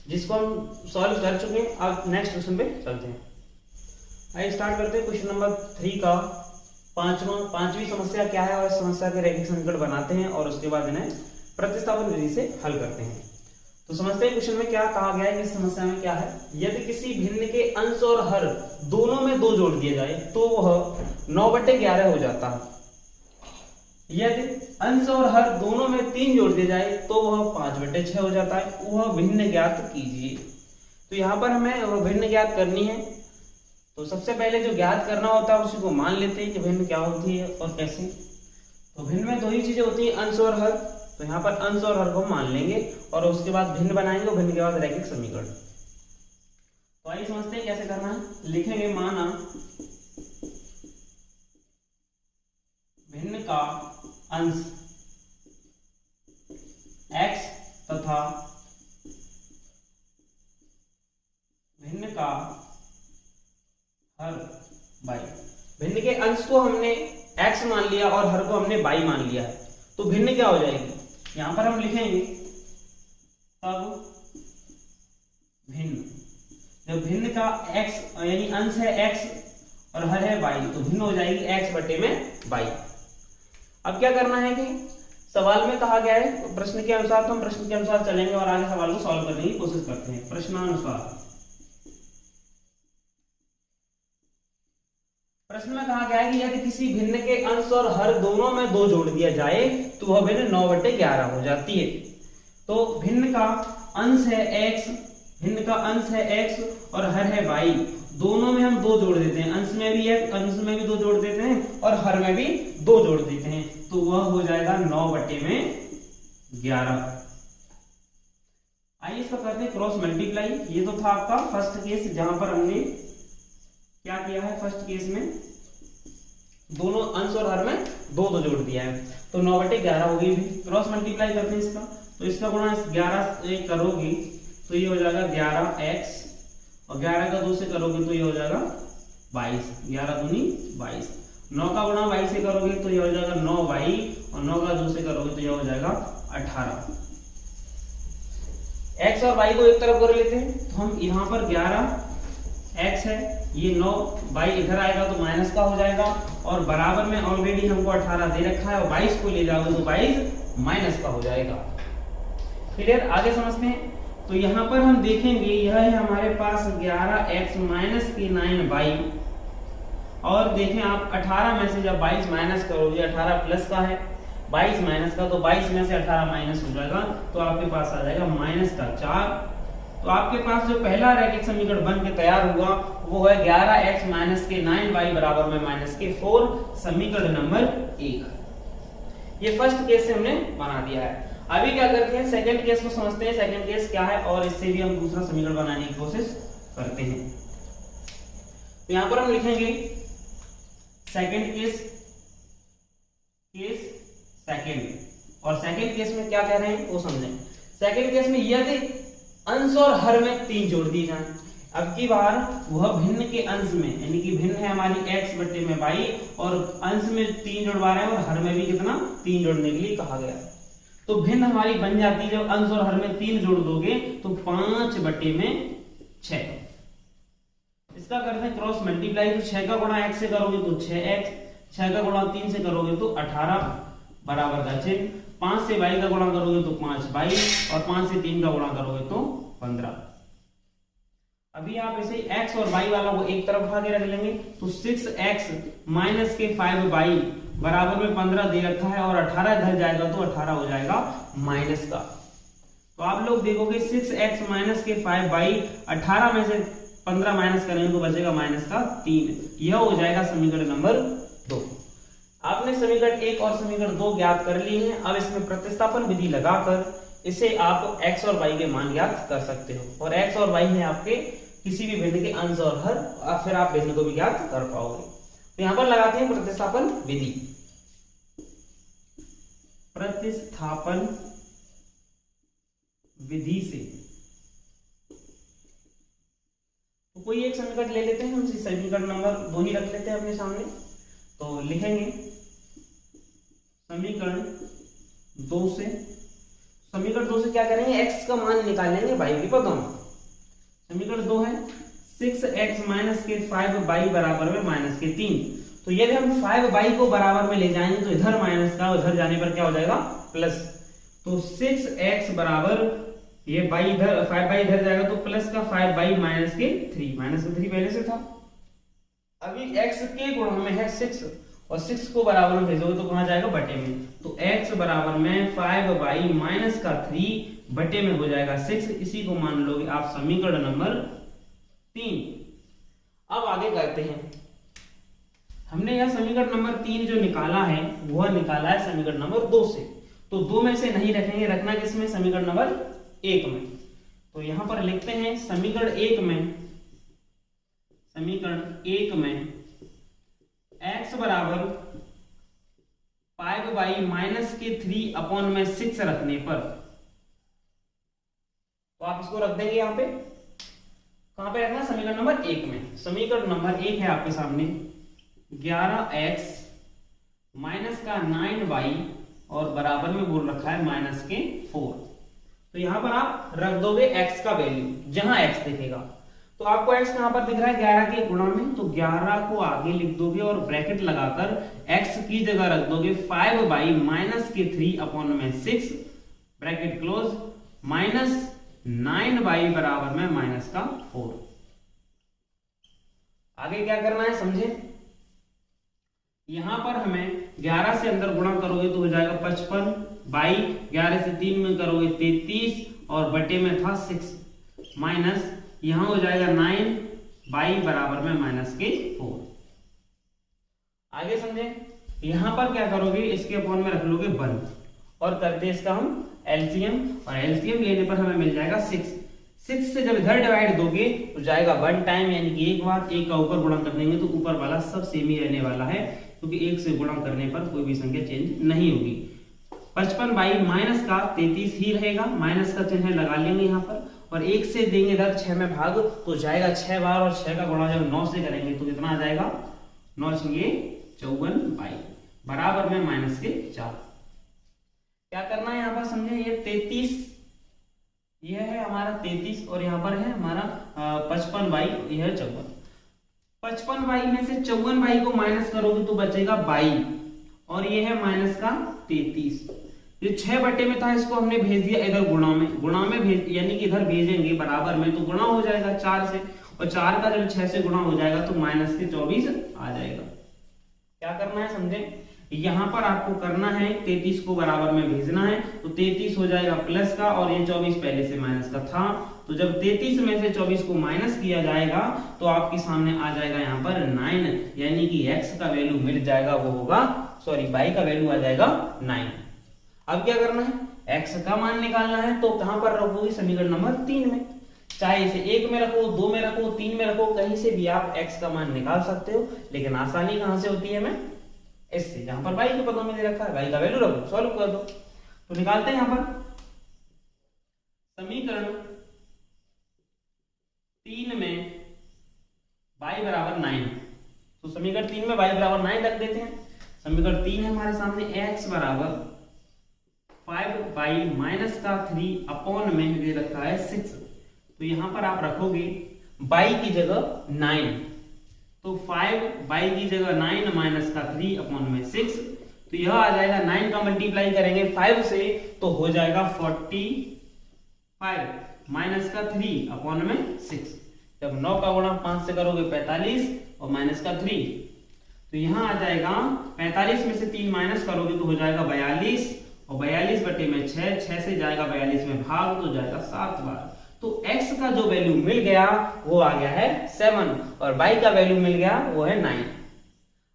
जिसको हम सॉल्व कर चुके हैं। अब नेक्स्ट क्वेश्चन पे चलते हैं। आइए स्टार्ट करते हैं क्वेश्चन नंबर 3 का पांचवी समस्या क्या है और इस समस्या के रैखिक समीकरण बनाते हैं और उसके बाद इन्हें प्रतिस्थापन विधि से हल करते हैं। तो समझते हैं क्वेश्चन में क्या कहा गया है कि इस समस्या में क्या है। यदि किसी भिन्न के अंश और हर दोनों में 2 जोड़ दिए जाए तो वह 9/11 हो जाता है। यदि अंश और हर दोनों में 3 जोड़ दिए जाए तो वह 5/6 हो जाता है। वह भिन्न ज्ञात कीजिए। तो यहाँ पर हमें वह भिन्न ज्ञात करनी है। तो सबसे पहले जो ज्ञात करना होता है उसी को मान लेते हैं कि भिन्न क्या होती है और कैसे। तो भिन्न में 2 ही चीजें होती हैं, अंश और हर। तो यहाँ पर अंश और हर को मान लेंगे और उसके बाद भिन्न बनाएंगे और भिन्न के बाद रैखिक समीकरण। तो आइए समझते हैं कैसे करना है। लिखेंगे माना भिन्न का अंश x तथा भिन्न का हर y। भिन्न के अंश को हमने x मान लिया और हर को हमने y मान लिया है। तो भिन्न क्या हो जाएगी, यहां पर हम लिखेंगे तब भिन्न, जब भिन्न का x यानी अंश है x और हर है y तो भिन्न हो जाएगी x बटे में y। अब क्या करना है कि सवाल में कहा गया है प्रश्न के अनुसार, तो हम प्रश्न के अनुसार चलेंगे और आगे सवाल को सॉल्व करने की कोशिश करते हैं। प्रश्नानुसार प्रश्न में कहा गया है कि यदि किसी भिन्न के अंश और हर दोनों में 2 जोड़ दिया जाए तो वह भिन्न 9/11 हो जाती है। तो भिन्न का अंश है x, भिन्न का अंश है x और हर है y, दोनों में हम 2 जोड़ देते हैं, अंश में भी 1, अंश में भी 2 जोड़ देते हैं और हर में भी 2 जोड़ देते हैं, तो वह हो जाएगा 9/11। आइए इसका करते हैं क्रॉस मल्टीप्लाई। ये तो था आपका फर्स्ट केस जहां पर हमने क्या किया है, फर्स्ट केस में दोनों अंश और हर में 2 जोड़ दिया है, तो 9/11 हो गई। क्रॉस मल्टीप्लाई करते हैं इसका, तो इसका गुणा 11 से करोगे तो ये हो जाएगा 11x और 11 का 2 से करोगे तो ये हो जाएगा 22, 11 दूनी 22। 9 का गुणा y से करोगे तो ये हो जाएगा 9y और 9 का 2 से करोगे तो ये हो जाएगा 18। x और y को एक तरफ कर लेते हैं, तो हम यहाँ पर 11x है, ये 9y इधर आएगा तो माइनस का हो जाएगा और बराबर में ऑलरेडी हमको 18 दे रखा है और 22 को ले जाओगे तो 22 माइनस का हो जाएगा। क्लियर? आगे समझते हैं। तो यहाँ पर हम देखेंगे यह है हमारे पास 11x माइनस के 9y और देखें आप 18 में से जब 22 माइनस करोगे, 18 प्लस का है 22 माइनस का, तो 22 में से 18 माइनस हो जाएगा तो आपके पास आ जाएगा माइनस का 4। तो आपके पास जो पहला रैखिक समीकरण बन के तैयार हुआ वो है 11x माइनस के 9y बराबर में माइनस के 4, समीकरण नंबर 1। ये फर्स्ट केस से हमने बना दिया है। अभी क्या करते हैं, सेकंड केस को समझते हैं। सेकंड केस क्या है और इससे भी हम दूसरा समीकरण बनाने की कोशिश करते हैं। तो यहां पर हम लिखेंगे सेकंड केस, केस सेकंड, और सेकंड केस में क्या कह रहे हैं वो समझें। सेकंड केस में यदि अंश और हर में 3 जोड़ दिए जाएं, अब की बार वह भिन्न के अंश में, यानी कि भिन्न है हमारी x बटे में y और अंश में 3 जोड़वा रहे हैं और हर में भी कितना 3 जोड़ने के लिए कहा गया है, तो भिन्न हमारी बन जाती है। जब अंश और हर में 3 जोड़ दोगे तो 5/6। इसका करते हैं क्रॉस मल्टीप्लाई। तो 6 का गुणा x से करोगे तो 6x, 6 का गुणा 3 से करोगे तो 18 बराबर का चिन्ह, 5 से y का गुणा करोगे तो 5y और 5 से 3 का गुणा करोगे तो 15। अभी आप इसे x और y वाला को एक तरफ उठा के रख लेंगे, तो 6x माइनस के 5y बराबर में 15 दे रखा है और 18 इधर जाएगा तो 18 हो जाएगा माइनस का। तो आप लोग देखोगे 6x माइनस के 5y, 18 में से 15 माइनस करेंगे तो बचेगा माइनस का 3। यह हो जाएगा समीकरण नंबर 2। आपने समीकरण 1 और समीकरण 2 ज्ञात कर लिए हैं। अब इसमें प्रतिस्थापन विधि लगाकर इसे आप x और y के मान ज्ञात कर सकते हो, और x और y है आपके किसी भी भिन्न के अंश और हर, फिर आप भिन्न को भी ज्ञात कर पाओगे। तो यहां पर लगाते हैं प्रतिस्थापन विधि। प्रतिस्थापन विधि से तो कोई एक समीकरण ले लेते हैं, हम समीकरण नंबर 2 ही रख लेते हैं अपने सामने। तो लिखेंगे समीकरण 2 से, समीकरण 2 से क्या करेंगे, x का मान निकालेंगे y की पदों में। समीकरण 2 है 6x माइनस के 5y बराबर में माइनस के 3। तो यदि हम 5y को बराबर में ले जाएंगे तो इधर माइनस का, उधर जाने पर क्या हो जाएगा प्लस। तो 6x बराबर ये y इधर 5y इधर जाएगा तो प्लस का 5y माइनस के 3, माइनस का 3 पहले से था। अभी x के गुणा में है 6 और 6 को बराबर में भेजोगे तो कहां जाएगा बटे में, तो x बराबर में 5y माइनस का 3 बटे में हो जाएगा 6। इसी को मान लोगे आप समीकरण नंबर 3। अब आगे करते हैं। हमने यह समीकरण नंबर 3 जो निकाला है वह निकाला है समीकरण नंबर 2 से, तो 2 में से नहीं रखेंगे, रखना किसमें, समीकरण नंबर 1 में। तो यहां पर लिखते हैं समीकरण 1 में, समीकरण 1 में x बराबर 5y माइनस के 3 अपॉन में 6 रखने पर, तो आप इसको रख देंगे यहां पे, कहां पे रखना, समीकरण नंबर 1 में। समीकरण नंबर 1 है आपके सामने 11x माइनस का 9y और बराबर में बोल रखा है माइनस के 4। तो यहां पर आप रख दोगे x का वैल्यू जहां x दिखेगा। तो आपको x कहां पर दिख रहा है 11 के गुणा में, तो 11 को आगे लिख दोगे और ब्रैकेट लगाकर x की जगह रख दोगे 5y माइनस के 3 अपॉन में 6 ब्रैकेट क्लोज माइनस 9y बराबर में माइनस का 4। आगे क्या करना है समझे, यहां पर हमें 11 से अंदर गुणा करोगे तो हो जाएगा 55 बाई 11 से 3 में करोगे 33 और बटे में था 6 माइनस यहां हो जाएगा 9 y बराबर में -4। आगे समझे, यहां पर क्या करोगे, इसके अपॉन में रख लोगे 1 और करते इसका हम एलसीएम, और एलसीएम लेने पर हमें मिल जाएगा 6। 6 से जब इधर डिवाइड दोगे तो जाएगा 1 टाइम, यानी कि एक बार। एक का ऊपर गुणा कर देंगे तो ऊपर वाला सब सेम ही रहने वाला है, क्योंकि 1 से गुणा करने पर कोई भी संख्या चेंज नहीं होगी। 55 बाई माइनस का 33 ही रहेगा, माइनस का चिन्ह लगा लेंगे यहाँ पर, और 1 से देंगे इधर 6 में भाग तो जाएगा 6 बार, और 6 का गुणा जब 9 से करेंगे तो कितना आ जाएगा, 9 छंगे 54 बाई बराबर में -4। क्या करना है यहाँ पर समझे, ये 33, ये है हमारा 33 और यहाँ पर है हमारा 55 बाई, यह है 54। 55 बाई में से 54 बाई को माइनस करोगे तो बचेगा 22, और ये है माइनस का 33। ये 6 बटे में था, इसको हमने भेज दिया इधर गुणा में भेज, यानी कि इधर भेजेंगे बराबर में तो गुणा हो जाएगा 4 से, और 4 का जब 6 से गुणा हो जाएगा तो -24 आ जाएगा। क्या करना है समझे, यहाँ पर आपको करना है 33 को बराबर में भेजना है, तो 33 हो जाएगा प्लस का, और ये 24 पहले से माइनस का था, तो जब 33 में से 24 को माइनस किया जाएगा तो आपके सामने आ जाएगा यहाँ पर 9, यानी कि x का वैल्यू मिल जाएगा, वो होगा y का वैल्यू आ जाएगा 9। अब क्या करना है, x का मान निकालना है, तो कहां पर रखोगे, समीकरण नंबर 3 में। चाहे इसे 1 में रखो, 2 में रखो, 3 में रखो, कहीं से भी आप x का मान निकाल सकते हो, लेकिन आसानी कहां से होती है, मैं इससे, जहां पर y के पदों में दे रखा है, y का वैल्यू रखो, सॉल्व कर दो। तो निकालते हैं यहां पर समीकरण 3 में y बराबर 9, तो समीकरण 3 में y बराबर 9 रख देते हैं। समीकरण 3 है हमारे सामने, x बराबर 5 बाई माइनस का 3 अपॉन में दे रखा है 6, तो यहां पर आप रखोगे y की जगह 9, तो 5 बाई की जगह 9 माइनस का 3 अपॉन में 6, तो यह आ जाएगा 9 का मल्टीप्लाई करेंगे 5 से तो हो जाएगा 45 माइनस का 3 अपॉन में 6। जब 9 का गुणा 5 से करोगे 45 और माइनस का 3, तो यहां आ जाएगा 45 में से 3 माइनस करोगे तो हो जाएगा 42, और 42 बटे में 6 से जाएगा 42 में भाग तो जाएगा 7 बार। तो x का जो वैल्यू मिल गया वो आ गया है 7, और y का वैल्यू मिल गया वो है 9।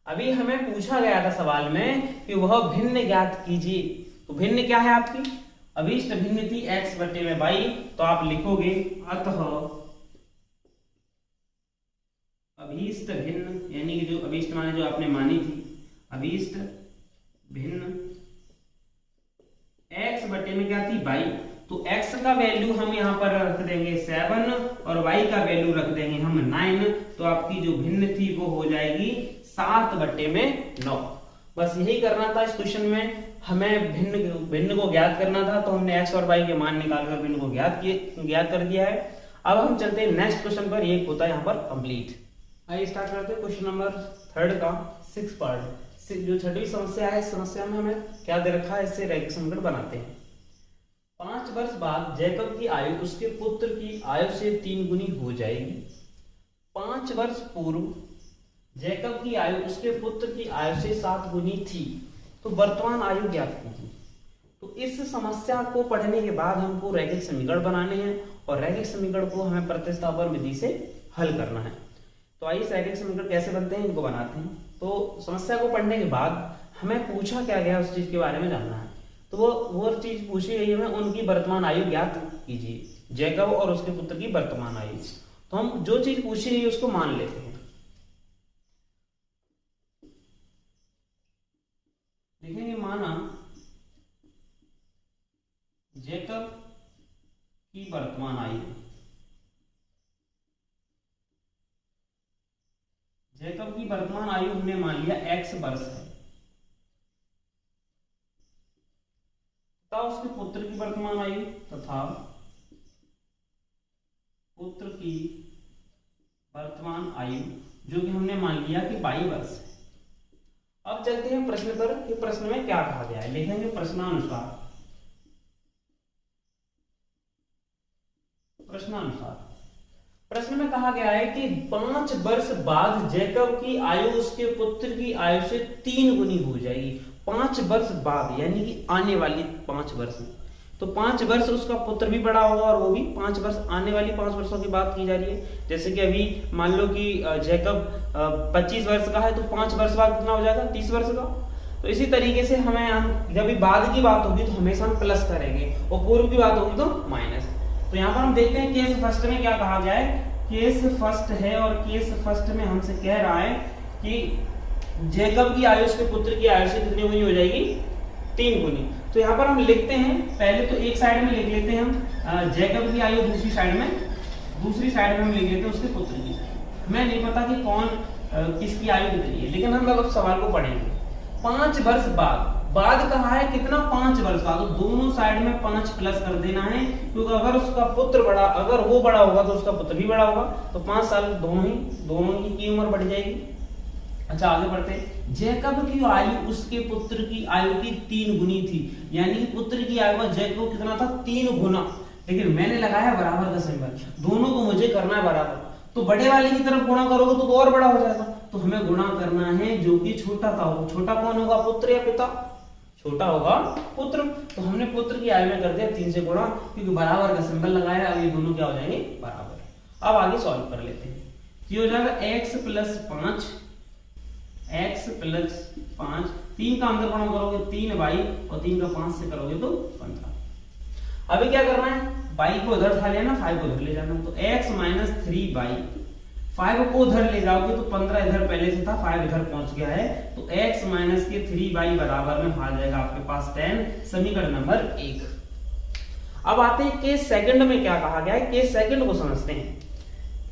अभी हमें पूछा गया था सवाल में कि वह भिन्न ज्ञात कीजिए, तो भिन्न क्या है आपकी, अभीष्ट भिन्न थी x बटे में y, तो आप लिखोगे अतः अभीष्ट भिन्न, यानी कि जो अभीष्ट माने जो आपने मानी थी, अभीष्ट भिन्न x बटे में क्या थी y, तो x का वैल्यू हम यहाँ पर रख देंगे 7 और y का वैल्यू रख देंगे हम 9, तो आपकी जो भिन्न थी वो हो जाएगी 7 बटे में 9। बस यही करना था इस क्वेश्चन में, हमें भिन्न को ज्ञात करना था, तो हमने x और y के मान निकालकर भिन्न को ज्ञात कर दिया है। अब हम चलते हैं नेक्स्ट क्वेश्चन पर, ये होता है यहाँ पर कंप्लीट। आइए स्टार्ट करते हैं क्वेश्चन नंबर 3 का 6 पार्ट। जो छठवीं समस्या है, इस समस्या में हमें क्या दे रखा है, इससे रैखिक समीकरण बनाते हैं। 5 वर्ष बाद जैकब की आयु उसके पुत्र की आयु से 3 गुनी हो जाएगी। 5 वर्ष पूर्व जैकब की आयु उसके पुत्र की आयु से 7 गुनी थी, तो वर्तमान आयु ज्ञात कीजिए। तो इस समस्या को पढ़ने के बाद हमको रैखिक समीकरण बनाने हैं, और रैखिक समीकरण को हमें प्रतिस्थापन विधि से हल करना है। तो आइए रैखिक समीकरण कैसे बनते हैं इनको बनाते हैं। तो समस्या को पढ़ने के बाद हमें पूछा क्या गया उस चीज के बारे में जानना है, तो वो चीज पूछी गई है, हमें उनकी वर्तमान आयु ज्ञात कीजिए, जैकब और उसके पुत्र की वर्तमान आयु। तो हम जो चीज पूछी गई उसको मान लेते हैं। देखेंगे, माना जैकब की वर्तमान आयु, जैकब की वर्तमान आयु हमने मान लिया x वर्ष है, तथा उसके पुत्र की वर्तमान आयु तथा पुत्र की वर्तमान आयु जो कि हमने मान लिया कि 22 वर्ष है। अब चलते हैं प्रश्न पर कि प्रश्न में क्या कहा गया है। लिखेंगे प्रश्नानुसार। प्रश्नानुसार प्रश्न में कहा गया है कि 5 वर्ष बाद जैकब की आयु उसके पुत्र की आयु से 3 गुनी हो जाएगी। 5 वर्ष बाद यानी कि आने वाली 5 वर्ष में तो 5 वर्ष उसका पुत्र भी बड़ा होगा, और वो भी 5 वर्ष, आने वाली 5 वर्षों की बात की जा रही है। जैसे कि अभी मान लो कि जैकब 25 वर्ष का है, तो 5 वर्ष बाद कितना हो जाएगा, 30 वर्ष का। तो इसी तरीके से हम जब भी बाद की बात होगी तो हमेशा हम प्लस करेंगे, और पूर्व की बात होगी तो माइनस। तो यहाँ पर हम देखते हैं केस फर्स्ट में क्या कहा गया है। केस फर्स्ट है, और केस फर्स्ट में हमसे कह रहा है कि जैकब की आयु उसके पुत्र की आयु से कितनी गुनी हो जाएगी, 3 गुनी। तो यहाँ पर हम लिखते हैं, पहले तो एक साइड में लिख लेते हैं हम जैकब की आयु, दूसरी साइड में हम लिख लेते हैं उसके पुत्र की। हमें नहीं पता कि कौन किसकी आयु कितनी है, लेकिन हम लोग अब सवाल को पढ़ेंगे। 5 वर्ष बाद कहा है कितना, 5 वर्ष बाद। तो दोनों साइड में 5 प्लस कर देना है, क्योंकि अगर उसका पुत्र बड़ा, अगर वो बड़ा होगा तो उसका पुत्र भी बड़ा होगा, तो 5 साल दोनों की उम्र बढ़ जाएगी। अच्छा, आगे बढ़ते हैं। जैकब की आयु उसके पुत्र की आयु की 3 गुनी थी, यानी कि पुत्र की आयु का जैकब कितना था, 3 गुना। लेकिन मैंने लगाया बराबर का सिंबल, दोनों को मुझे करना है बराबर। तो बड़े वाले की तरफ गुणा करोगे तो और बड़ा हो जाएगा, तो हमें गुणा करना है जो कि छोटा था। छोटा कौन होगा, पुत्र या पिता? छोटा होगा पुत्र। तो हमने पुत्र की आयु में कर दिया 3 से गुणा, क्योंकि बराबर का सिंबल लगाया। अब ये दोनों क्या हो जाएंगे, बराबर। अब आगे सॉल्व कर लेते हैं। ये हो जाएगा x + 5, x + 5, 3 का अंदर गुणा करोगे 3y, और 3 का 5 से करोगे तो 15। अभी क्या करना है, y को उधर उठा लेना, 5 को उधर ले जाना। तो x - 3y, 5 को उधर ले जाओगे तो 15 इधर पहले से था, 5 इधर पहुंच गया है। तो x - 3y बराबर में आ जाएगा आपके पास 10, समीकरण नंबर 1। अब आते हैं केस सेकंड में क्या कहा गया है। केस सेकंड को समझते हैं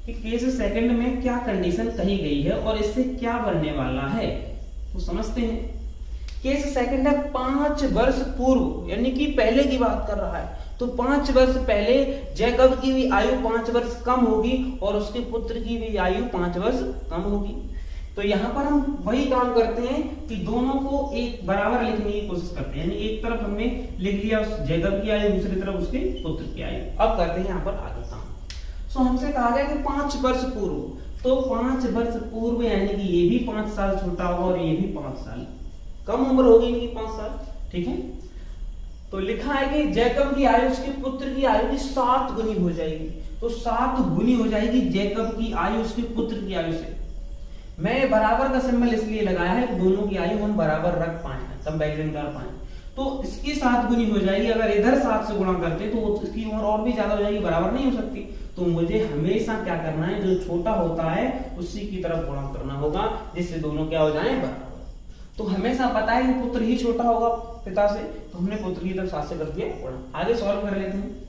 कि केस सेकंड में क्या कंडीशन कही गई है और इससे क्या बनने वाला है, तो समझते हैं। केस सेकंड है 5 वर्ष पूर्व, यानी कि पहले की बात कर रहा है। तो 5 वर्ष पहले जैकब की भी आयु 5 वर्ष कम होगी, और उसके पुत्र की भी आयु 5 वर्ष कम होगी। तो यहाँ पर हम वही काम करते हैं कि दोनों को एक बराबर लिखने की कोशिश करते हैं, यानी एक तरफ हमने लिख लिया जैकब की आयु, दूसरी तरफ उसके पुत्र की आयु। अब करते हैं यहाँ पर आगे काम। तो हमसे कहा गया कि 5 वर्ष पूर्व, तो 5 वर्ष पूर्व यानी कि ये भी 5 साल छोटा होगा और ये भी 5 साल कम उम्र होगी इनकी, 5 साल। ठीक है, तो लिखा है कि जैकब की आयु उसके पुत्र की आयु की 7 गुनी हो जाएगी। तो 7 गुनी हो जाएगी जैकब की आयु उसके पुत्र की आयु से। मैं बराबर का सिंबल इसलिए लगाया है कि दोनों की आयु हम बराबर रख पाए, कंपैरिजन कर पाए। तो इसकी 7 गुनी हो जाएगी। अगर इधर 7 से गुणा करते तो इसकी उम्र और भी ज्यादा हो जाएगी, बराबर नहीं हो सकती। तो मुझे हमेशा क्या करना है, जो छोटा होता है उसी की तरफ गुणा करना होगा, जिससे दोनों क्या हो जाए, बराबर। तो हमेशा पता है कि पुत्र ही छोटा होगा पिता से, तो हमने पुत्र की तरफ 7 से कर दिया गुणा। आगे सॉल्व कर लेते हैं।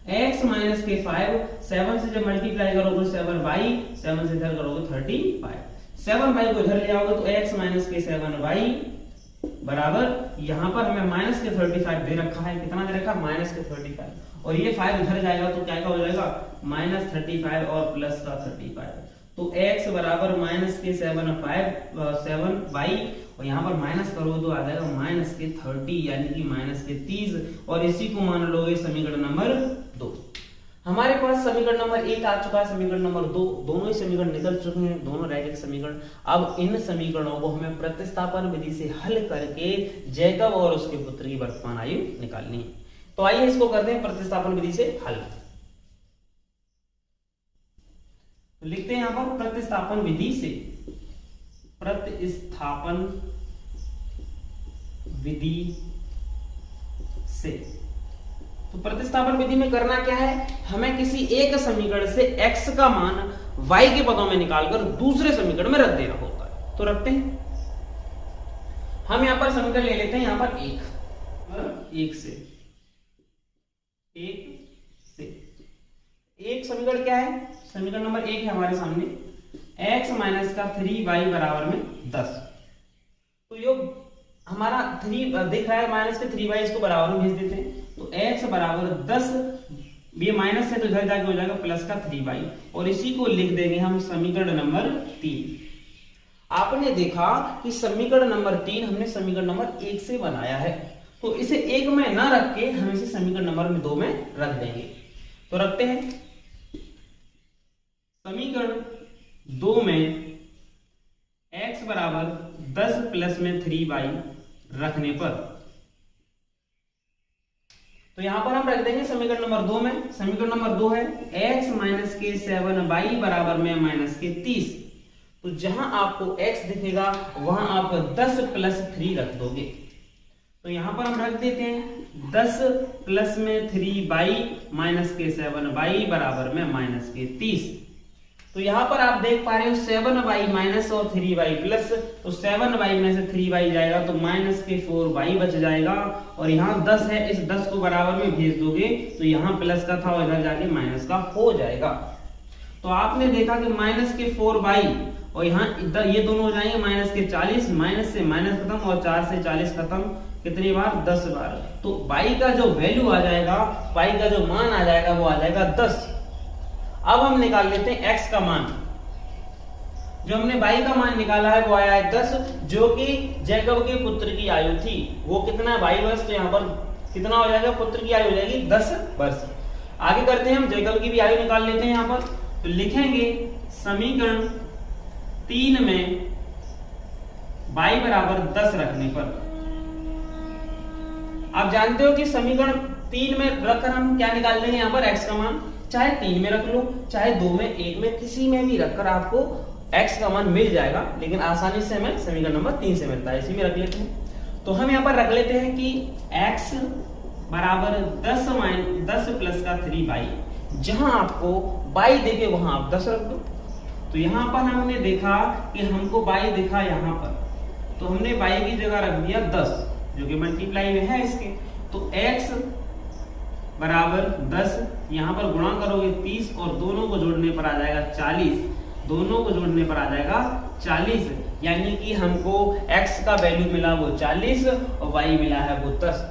x - 5, 7 से जब मल्टीप्लाई करोगे 7y, 7 से इधर करोगे 35, 7y को इधर ले आओगे तो x - 7y बराबर, यहाँ पर हमें -35 दे रखा है। कितना दे रखा है, -35, और ये 5 इधर जाएगा तो क्या हो जाएगा, -35 और प्लस का 35। तो x बराबर -7y, और यहाँ पर माइनस करो तो आ जाएगा -30, यानी कि -30, और इसी को मान लोगे समीकरण नंबर 2। हमारे पास समीकरण नंबर 1 आ चुका है, समीकरण नंबर 2, दोनों ही समीकरण निकल चुके हैं, दोनों रैखिक समीकरण। अब इन समीकरणों को हमें प्रतिस्थापन विधि से हल करके जैकब और उसके पुत्र की वर्तमान आयु निकालनी है। तो आइए इसको करते हैं प्रतिस्थापन विधि से हल। तो लिखते हैं यहां पर प्रतिस्थापन विधि से, प्रतिस्थापन विधि से। तो प्रतिस्थापन विधि में करना क्या है, हमें किसी एक समीकरण से x का मान y के पदों में निकालकर दूसरे समीकरण में रख देना होता है। तो रखते हैं, हम यहां पर समीकरण ले लेते हैं, यहां पर 1 से एक समीकरण क्या है, समीकरण नंबर 1 है हमारे सामने, x - 3y बराबर में 10। तो यो हमारा 3 दिख रहा है -3y, इसको बराबर में भेज देते हैं। तो x बराबर 10, ये माइनस है तो इधर जाके हो जाएगा प्लस का 3y, और इसी को लिख देंगे हम समीकरण नंबर 3। आपने देखा कि समीकरण नंबर 3 हमने समीकरण नंबर 1 से बनाया है, तो इसे 1 में ना रख के हम इसे समीकरण नंबर 2 में रख देंगे। तो रखते हैं, समीकरण 2 में x बराबर 10 प्लस में 3y रखने पर तो यहाँ पर हम रख देंगे समीकरण नंबर 2 में। समीकरण नंबर 2 है x माइनस के 7y बराबर में माइनस के 30। तो जहां आपको x दिखेगा वहां आप 10 प्लस 3 रख दोगे। तो यहां पर हम रख देते हैं 10 प्लस में 3y माइनस के 7y बराबर में माइनस के 30। तो यहां पर आप देख पा रहे हो 7y माइनस और 3y प्लस, तो 7y में से 3y जाएगा तो माइनस के 4y बच जाएगा। और यहाँ 10 है, इस 10 को बराबर में भेज दोगे तो यहाँ प्लस का था और इधर जाके माइनस का हो जाएगा। तो आपने देखा कि माइनस के 4y और यहाँ इधर ये दोनों हो जाएंगे माइनस के 40, माइनस से माइनस खत्म और 4 से 40 खत्म, कितनी बार 10 बार। तो y का जो वैल्यू आ जाएगा, y का जो मान आ जाएगा वो आ जाएगा 10। अब हम निकाल लेते हैं x का मान। जो हमने y का मान निकाला है वो आया है 10, जो कि जैकब के पुत्र की आयु थी। वो कितना 22 वर्ष, तो यहाँ पर कितना हो जाएगा, पुत्र की आयु हो जाएगी 10 वर्ष। आगे करते हैं हम जैकब की भी आयु निकाल लेते हैं यहाँ पर। तो लिखेंगे समीकरण 3 में y बराबर 10 रखने पर, आप जानते हो कि समीकरण 3 में रखकर हम क्या निकाल लेंगे यहाँ पर x का मान। चाहे 3 में रख लो, चाहे 2 में, 1 में, किसी में भी रखकर आपको x का मान मिल जाएगा, लेकिन आसानी से हमें समीकरण नंबर 3 से मिलता है, इसी में रख लेते हैं। तो हम यहाँ पर रख लेते हैं कि x बराबर 10 प्लस का 3y। जहां आपको y देखे वहां आप 10 रख दो। तो यहाँ पर हमने देखा कि हमको y दिखा यहाँ पर, तो हमने y की जगह रख दिया 10, जो कि मल्टीप्लाई में है इसके। तो x बराबर 10, यहाँ पर गुणा करोगे 30 और दोनों को जोड़ने पर आ जाएगा 40, दोनों को जोड़ने पर आ जाएगा 40, यानी कि हमको x का वैल्यू मिला वो 40 और y मिला है वो 10।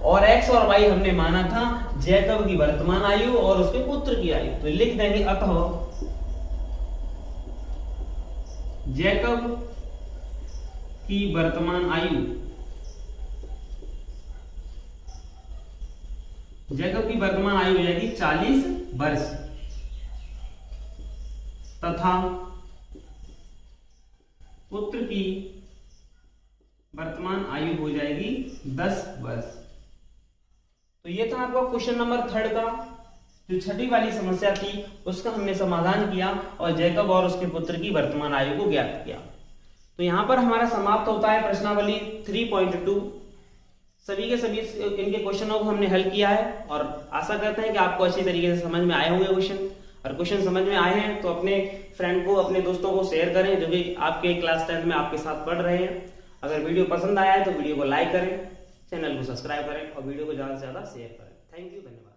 और x और y हमने माना था जैकब की वर्तमान आयु और उसके पुत्र की आयु। तो लिख देंगे अतः जैकब की वर्तमान आयु, जैकब की वर्तमान आयु हो जाएगी 40 वर्ष तथा पुत्र की वर्तमान आयु हो जाएगी 10 वर्ष। तो ये था आपका क्वेश्चन नंबर 3 का, जो छठी वाली समस्या थी उसका हमने समाधान किया और जैकब और उसके पुत्र की वर्तमान आयु को ज्ञात किया। तो यहाँ पर हमारा समाप्त होता है प्रश्नावली 3.2। सभी के सभी इनके क्वेश्चनों को हमने हल किया है और आशा करते हैं कि आपको अच्छी तरीके से समझ में आए होंगे क्वेश्चन। और क्वेश्चन समझ में आए हैं तो अपने फ्रेंड को, अपने दोस्तों को शेयर करें जो भी आपके क्लास 10 में आपके साथ पढ़ रहे हैं। अगर वीडियो पसंद आया है तो वीडियो को लाइक करें, चैनल को सब्सक्राइब करें और वीडियो को ज़्यादा से ज़्यादा शेयर करें। थैंक यू, धन्यवाद।